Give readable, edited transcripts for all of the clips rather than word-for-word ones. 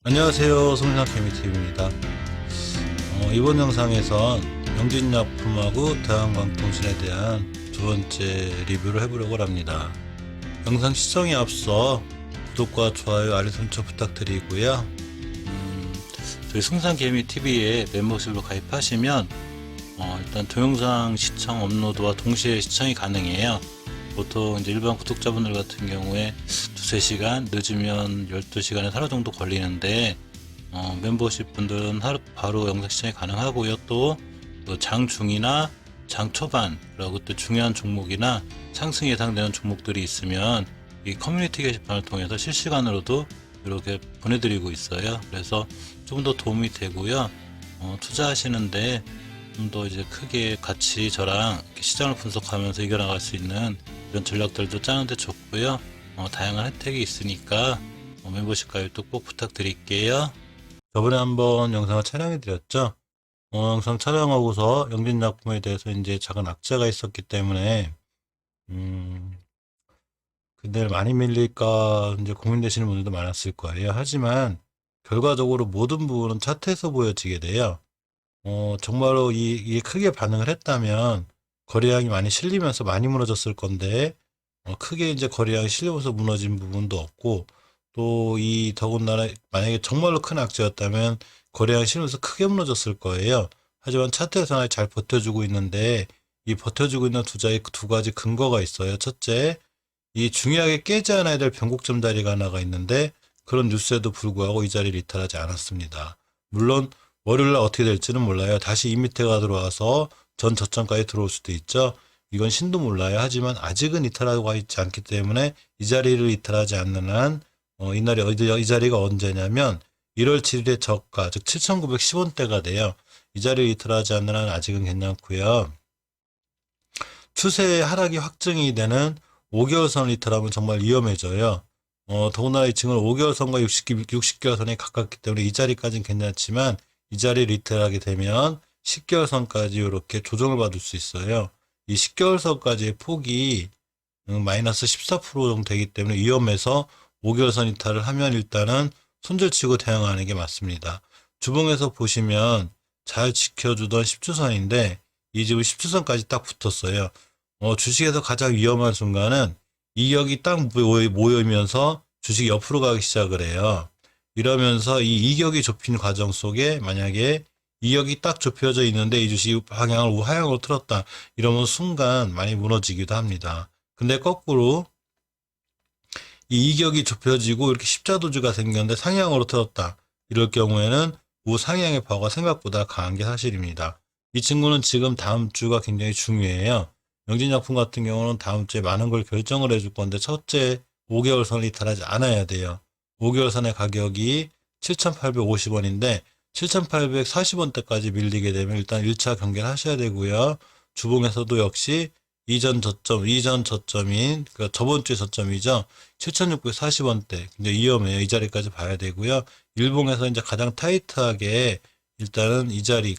안녕하세요. 송상케미TV입니다. 이번 영상에선 영진약품하고 대한광통신에 대한 두 번째 리뷰를 해보려고 합니다. 영상 시청에 앞서 구독과 좋아요, 알림 설정 부탁드리고요. 저희 송상케미TV에 멤버십으로 가입하시면 일단 동영상 시청 업로드와 동시에 시청이 가능해요. 보통 이제 일반 구독자분들 같은 경우에 두세 시간 늦으면 12시간에서 하루 정도 걸리는데 멤버십 분들은 바로 영상 시청이 가능하고요. 또 장중이나 장초반라고 또 중요한 종목이나 상승 예상되는 종목들이 있으면 이 커뮤니티 게시판을 통해서 실시간으로도 이렇게 보내드리고 있어요. 그래서 좀 더 도움이 되고요. 투자하시는데 좀 더 이제 크게 같이 저랑 시장을 분석하면서 이겨나갈 수 있는 이런 전략들도 짜는데 좋고요. 다양한 혜택이 있으니까 멤버십 가입도 꼭 부탁드릴게요. 저번에 한번 영상을 촬영해 드렸죠. 영상 촬영하고서 영진약품에 대해서 이제 작은 악재가 있었기 때문에 근데 많이 밀릴까 이제 고민되시는 분들도 많았을 거예요. 하지만 결과적으로 모든 부분은 차트에서 보여지게 돼요. 정말로 이게 크게 반응을 했다면 거래량이 많이 실리면서 많이 무너졌을 건데 크게 이제 거래량이 실리면서 무너진 부분도 없고 또 이 더군다나 만약에 정말로 큰 악재였다면 거래량이 실리면서 크게 무너졌을 거예요. 하지만 차트에서는 잘 버텨주고 있는데 이 버텨주고 있는 두 가지 근거가 있어요. 첫째, 이 중요하게 깨지 않아야 될 변곡점 자리가 하나가 있는데 그런 뉴스에도 불구하고 이 자리를 이탈하지 않았습니다. 물론 월요일날 어떻게 될지는 몰라요. 다시 이 밑에가 들어와서 전 저점까지 들어올 수도 있죠. 이건 신도 몰라요. 하지만 아직은 이탈하고 있지 않기 때문에 이 자리를 이탈하지 않는 한 이 자리가 언제냐면 1월 7일의 저가 즉 7,910원대가 돼요. 이 자리를 이탈하지 않는 한 아직은 괜찮고요. 추세 하락이 확정이 되는 5개월 선을 이탈하면 정말 위험해져요. 더군다나 이 층은 5개월 선과 60개월 선에 가깝기 때문에 이 자리까지는 괜찮지만 이 자리를 이탈하게 되면 10개월 선까지 이렇게 조정을 받을 수 있어요. 이 10개월 선까지의 폭이 마이너스 14% 정도 되기 때문에 위험해서 5개월 선 이탈을 하면 일단은 손절치고 대응하는 게 맞습니다. 주봉에서 보시면 잘 지켜주던 10주선인데 이 지금 10주선까지 딱 붙었어요. 주식에서 가장 위험한 순간은 이격이 딱 모이면서 주식이 옆으로 가기 시작을 해요. 이러면서 이 이격이 좁힌 과정 속에 만약에 이격이 딱 좁혀져 있는데 이 주식이 방향을 우하향으로 틀었다. 이러면 순간 많이 무너지기도 합니다. 근데 거꾸로 이 이격이 좁혀지고 이렇게 십자도주가 생겼는데 상향으로 틀었다. 이럴 경우에는 우상향의 파워가 생각보다 강한 게 사실입니다. 이 친구는 지금 다음 주가 굉장히 중요해요. 영진약품 같은 경우는 다음 주에 많은 걸 결정을 해줄 건데 첫째 5개월 선을 이탈하지 않아야 돼요. 5개월 선의 가격이 7,850원인데 7,840원대까지 밀리게 되면 일단 1차 경계를 하셔야 되고요. 주봉에서도 역시 이전 저점인 그러니까 저번 주의 저점이죠. 7,640원대 굉장히 위험해요. 이 자리까지 봐야 되고요. 일봉에서 이제 가장 타이트하게 일단은 이 자리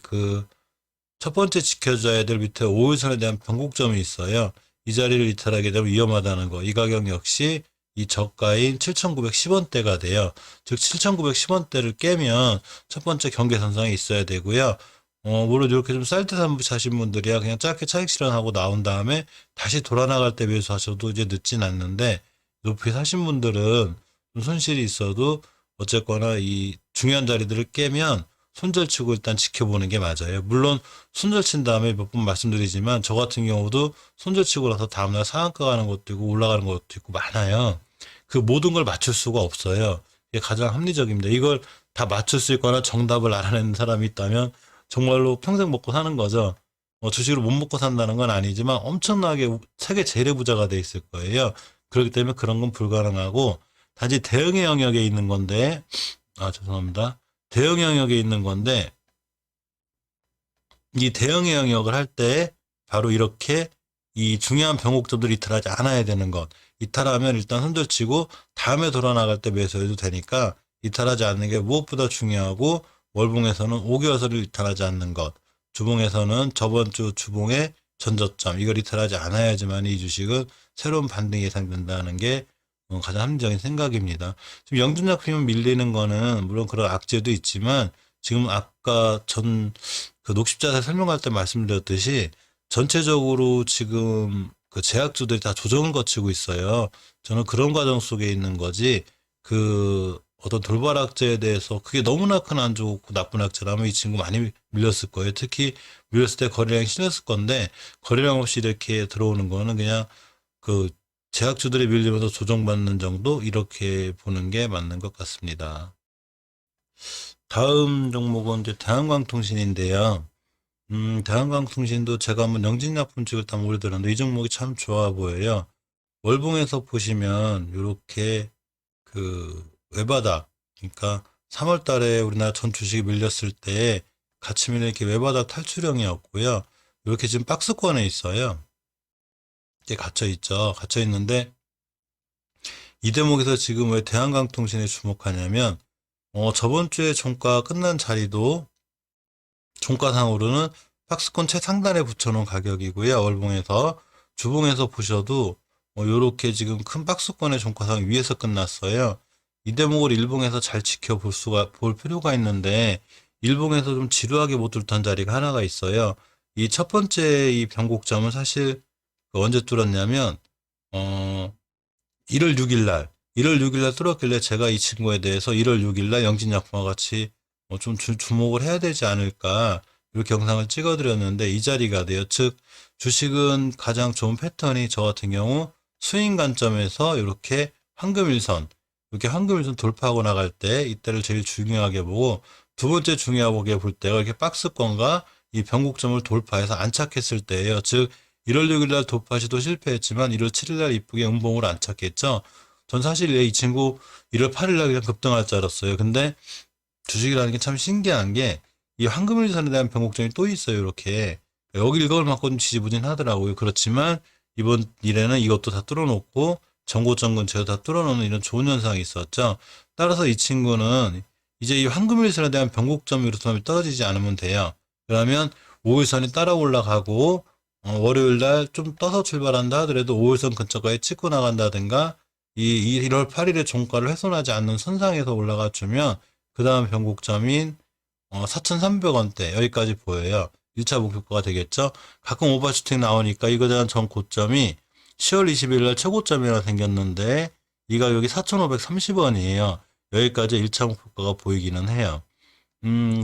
첫 번째 지켜줘야 될 밑에 5일선에 대한 변곡점이 있어요. 이 자리를 이탈하게 되면 위험하다는 거. 이 가격 역시 이 저가인 7,910원대가 돼요. 즉 7,910원대를 깨면 첫 번째 경계선상에 있어야 되고요. 물론 이렇게 좀 쌀 때 사신 분들이야 그냥 짧게 차익 실현하고 나온 다음에 다시 돌아 나갈 때 매수하셔도 이제 늦진 않는데 높이 사신 분들은 좀 손실이 있어도 어쨌거나 이 중요한 자리들을 깨면 손절치고 일단 지켜보는 게 맞아요. 물론 손절친 다음에 몇 번 말씀드리지만 저 같은 경우도 손절치고 나서 다음날 상한가 가는 것도 있고 올라가는 것도 있고 많아요. 그 모든 걸 맞출 수가 없어요. 이게 가장 합리적입니다. 이걸 다 맞출 수 있거나 정답을 알아내는 사람이 있다면 정말로 평생 먹고 사는 거죠. 주식으로 못 먹고 산다는 건 아니지만 엄청나게 세계 제일 부자가 돼 있을 거예요. 그렇기 때문에 그런 건 불가능하고 단지 대응의 영역에 있는 건데 죄송합니다. 대응 영역에 있는 건데 이 대응의 영역을 할 때 바로 이렇게 이 중요한 변곡점들을 이탈하지 않아야 되는 것. 이탈하면 일단 손절치고 다음에 돌아 나갈 때 매수해도 되니까 이탈하지 않는 게 무엇보다 중요하고 월봉에서는 5개월선을 이탈하지 않는 것. 주봉에서는 저번 주 주봉의 전저점 이걸 이탈하지 않아야지만 이 주식은 새로운 반등이 예상된다는 게 가장 합리적인 생각입니다. 지금 영준약품이 밀리는 거는 물론 그런 악재도 있지만 지금 아까 그 녹십자세 설명할 때 말씀드렸듯이 전체적으로 지금 그 제약주들이 다 조정을 거치고 있어요. 저는 그런 과정 속에 있는 거지 그 어떤 돌발 악재에 대해서 그게 너무나 큰 안 좋고 나쁜 악재라면 이 친구 많이 밀렸을 거예요. 특히 밀렸을 때 거래량이 실렸을 건데 거래량 없이 이렇게 들어오는 거는 그냥 그 제약주들이 밀리면서 조정받는 정도 이렇게 보는 게 맞는 것 같습니다. 다음 종목은 이제 대한광통신인데요. 대한광통신도 제가 한번 영진약품직을 다 올려드렸는데 이 종목이 참 좋아 보여요. 월봉에서 보시면 이렇게 그 외바닥, 그러니까 3월 달에 우리나라 전 주식이 밀렸을 때 같이 밀린 이렇게 외바닥 탈출형이었고요. 이렇게 지금 박스권에 있어요. 이게 갇혀 있죠. 갇혀 있는데 이 대목에서 지금 왜 대한광통신에 주목하냐면 저번 주에 종가 끝난 자리도 종가상으로는 박스권 최상단에 붙여놓은 가격이고요. 월봉에서 주봉에서 보셔도 요렇게 지금 큰 박스권의 종가상 위에서 끝났어요. 이 대목을 일봉에서 잘 볼 필요가 있는데 일봉에서 좀 지루하게 못 뚫던 자리가 하나가 있어요. 이 첫 번째 이 변곡점은 사실 언제 뚫었냐면 1월 6일 날 1월 6일 날 뚫었길래 제가 이 친구에 대해서 1월 6일 날 영진약품과 같이 좀 주목을 해야 되지 않을까 이렇게 영상을 찍어드렸는데 이 자리가 돼요. 즉 주식은 가장 좋은 패턴이 저 같은 경우 스윙 관점에서 이렇게 황금일선 이렇게 황금일선 돌파하고 나갈 때 이때를 제일 중요하게 보고 두 번째 중요하게 볼 때가 이렇게 박스권과 이 변곡점을 돌파해서 안착했을 때예요. 즉 1월 6일 날 돌파 시도 실패했지만 1월 7일 날 이쁘게 음봉을 안착했죠. 전 사실 이 친구 1월 8일 날 그냥 급등할 줄 알았어요. 근데 주식이라는 게 참 신기한 게 이 황금일선에 대한 변곡점이 또 있어요. 이렇게 여기 이걸 맞고 좀 지지부진하더라고요. 그렇지만 이번 일에는 이것도 다 뚫어놓고 전고점 근처에 다 뚫어놓는 이런 좋은 현상이 있었죠. 따라서 이 친구는 이제 이 황금일선에 대한 변곡점이 이렇다면 떨어지지 않으면 돼요. 그러면 5일선이 따라 올라가고 월요일 날 좀 떠서 출발한다 하더라도 5일선 근처까지 찍고 나간다든가 이 1월 8일에 종가를 훼손하지 않는 선상에서 올라가 주면 그 다음 변곡점인 4,300원대 여기까지 보여요. 1차 목표가가 되겠죠. 가끔 오버슈팅 나오니까 이거에 대한 전 고점이 10월 20일 날 최고점이 하나 생겼는데 이 가격이 4,530원이에요. 여기까지 1차 목표가가 보이기는 해요.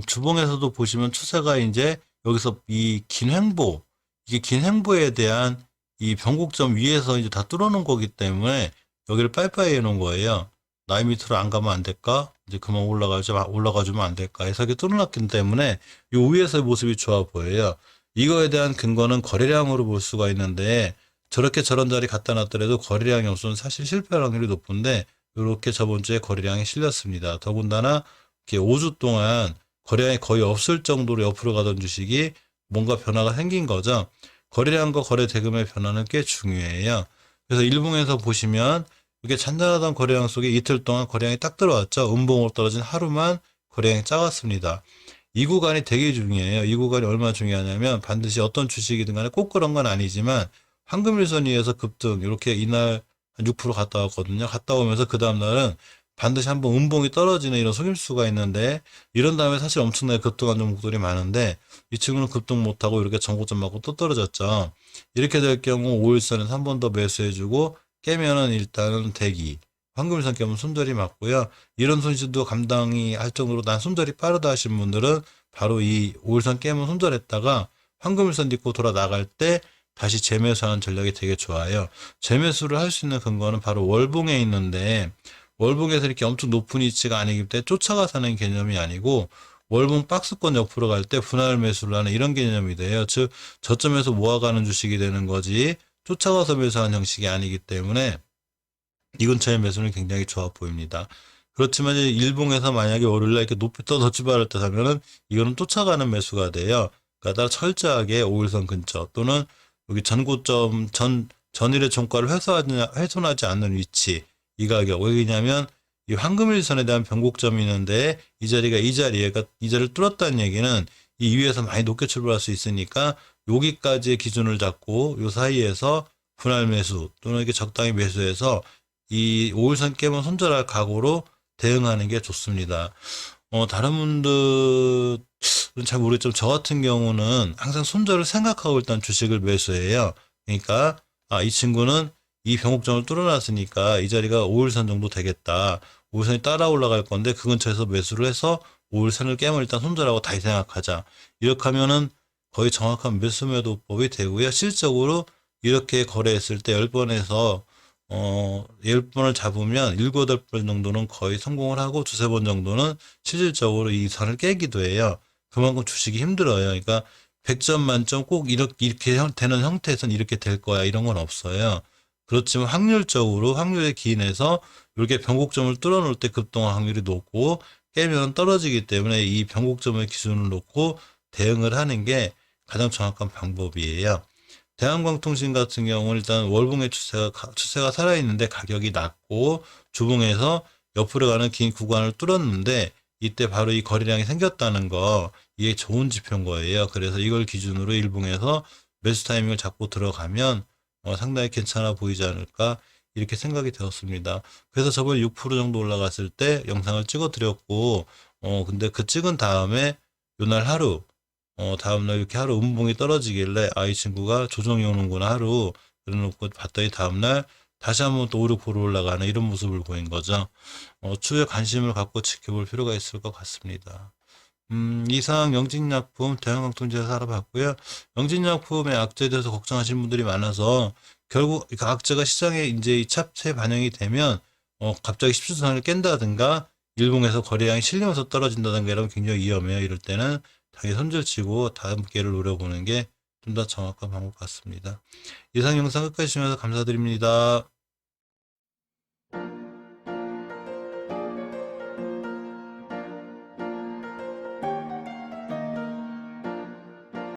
주봉에서도 보시면 추세가 이제 여기서 이 긴 횡보 이게 긴 횡보에 대한 이 변곡점 위에서 이제 다 뚫어놓은 거기 때문에 여기를 빠이빠이 해놓은 거예요. 나이 밑으로 안 가면 안 될까? 이제 그만 올라가주면 안 될까? 해서 이렇게 뚫어놨기 때문에 이 위에서의 모습이 좋아 보여요. 이거에 대한 근거는 거래량으로 볼 수가 있는데 저렇게 저런 자리 갖다 놨더라도 거래량이 없으면 사실 실패 확률이 높은데 이렇게 저번 주에 거래량이 실렸습니다. 더군다나 이렇게 5주 동안 거래량이 거의 없을 정도로 옆으로 가던 주식이 뭔가 변화가 생긴 거죠. 거래량과 거래 대금의 변화는 꽤 중요해요. 그래서 일봉에서 보시면 이게 잔잔하던 거래량 속에 이틀 동안 거래량이 딱 들어왔죠. 음봉으로 떨어진 하루만 거래량이 작았습니다. 이 구간이 되게 중요해요. 이 구간이 얼마나 중요하냐면 반드시 어떤 주식이든 간에 꼭 그런 건 아니지만 황금일선 위에서 급등 이렇게 이날 한 6% 갔다 왔거든요. 갔다 오면서 그 다음날은 반드시 한번 음봉이 떨어지는 이런 속임수가 있는데 이런 다음에 사실 엄청나게 급등한 종목들이 많은데 이 친구는 급등 못하고 이렇게 전고점 맞고 또 떨어졌죠. 이렇게 될 경우 5일선에서 한 번 더 매수해주고 깨면은 일단은 대기 황금일선 깨면 손절이 맞고요. 이런 손실도 감당이 할 정도로 난 손절이 빠르다 하신 분들은 바로 이 5일선 깨면 손절했다가 황금일선 딛고 돌아 나갈 때 다시 재매수하는 전략이 되게 좋아요. 재매수를 할 수 있는 근거는 바로 월봉에 있는데 월봉에서 이렇게 엄청 높은 위치가 아니기 때문에 쫓아가서 하는 개념이 아니고 월봉 박스권 옆으로 갈 때 분할 매수를 하는 이런 개념이 돼요. 즉 저점에서 모아가는 주식이 되는 거지 쫓아가서 매수하는 형식이 아니기 때문에 이 근처의 매수는 굉장히 좋아 보입니다. 그렇지만 이제 일봉에서 만약에 월요일날 이렇게 높이 떠서 출발할 때 하면은 이거는 쫓아가는 매수가 돼요. 그러니까 철저하게 5일선 근처 또는 여기 전고점 전일의 종가를 훼손하지 않는 위치 이 가격 왜냐면 이 황금일선에 대한 변곡점이 있는데 이 자리를 뚫었다는 얘기는 이 위에서 많이 높게 출발할 수 있으니까 여기까지의 기준을 잡고 요 사이에서 분할 매수 또는 이렇게 적당히 매수해서 이 5일선 깨면 손절할 각오로 대응하는 게 좋습니다. 다른 분들은 잘 모르겠지만 저 같은 경우는 항상 손절을 생각하고 일단 주식을 매수해요. 그러니까 이 친구는 이 변곡점을 뚫어놨으니까 이 자리가 5일선 정도 되겠다. 5일선이 따라 올라갈 건데 그 근처에서 매수를 해서 5일선을 깨면 일단 손절하고 다시 생각하자. 이렇게 하면은 거의 정확한 매수 매도법이 되고요. 실적으로 이렇게 거래했을 때 10번에서 10번을 잡으면 7, 8번 정도는 거의 성공을 하고 두세 번 정도는 실질적으로 이 선을 깨기도 해요. 그만큼 주식이 힘들어요. 그러니까 100점 만점 꼭 이렇게 되는 형태에서는 이렇게 될 거야. 이런 건 없어요. 그렇지만 확률적으로 확률에 기인해서 이렇게 변곡점을 뚫어놓을 때 급등할 확률이 높고 깨면 떨어지기 때문에 이 변곡점의 기준을 놓고 대응을 하는 게 가장 정확한 방법이에요. 대한광통신 같은 경우는 일단 월봉의 추세가 살아있는데 가격이 낮고 주봉에서 옆으로 가는 긴 구간을 뚫었는데 이때 바로 이 거래량이 생겼다는 거, 이게 좋은 지표인 거예요. 그래서 이걸 기준으로 일봉에서 매수 타이밍을 잡고 들어가면 상당히 괜찮아 보이지 않을까 이렇게 생각이 되었습니다. 그래서 저번에 6% 정도 올라갔을 때 영상을 찍어 드렸고 근데 그 찍은 다음에 요날 하루 다음날 이렇게 하루 음봉이 떨어지길래 이 친구가 조정이 오는구나 하루 그래놓고 봤더니 다음날 다시 한번 또 5, 6% 올라가는 이런 모습을 보인 거죠. 추후에 관심을 갖고 지켜볼 필요가 있을 것 같습니다. 이상 영진약품 대한광통지에서 알아봤고요. 영진약품의 악재에 대해서 걱정하시는 분들이 많아서 결국 그 악재가 시장에 이제 이 차트에 반영이 되면 갑자기 10주선을 깬다든가 일봉에서 거래량이 실리면서 떨어진다든가 이러면 굉장히 위험해요. 이럴 때는 당연히 손절치고 다음 기회를 노려보는 게 좀 더 정확한 방법 같습니다. 이상 영상 끝까지 시청해주셔서 감사드립니다.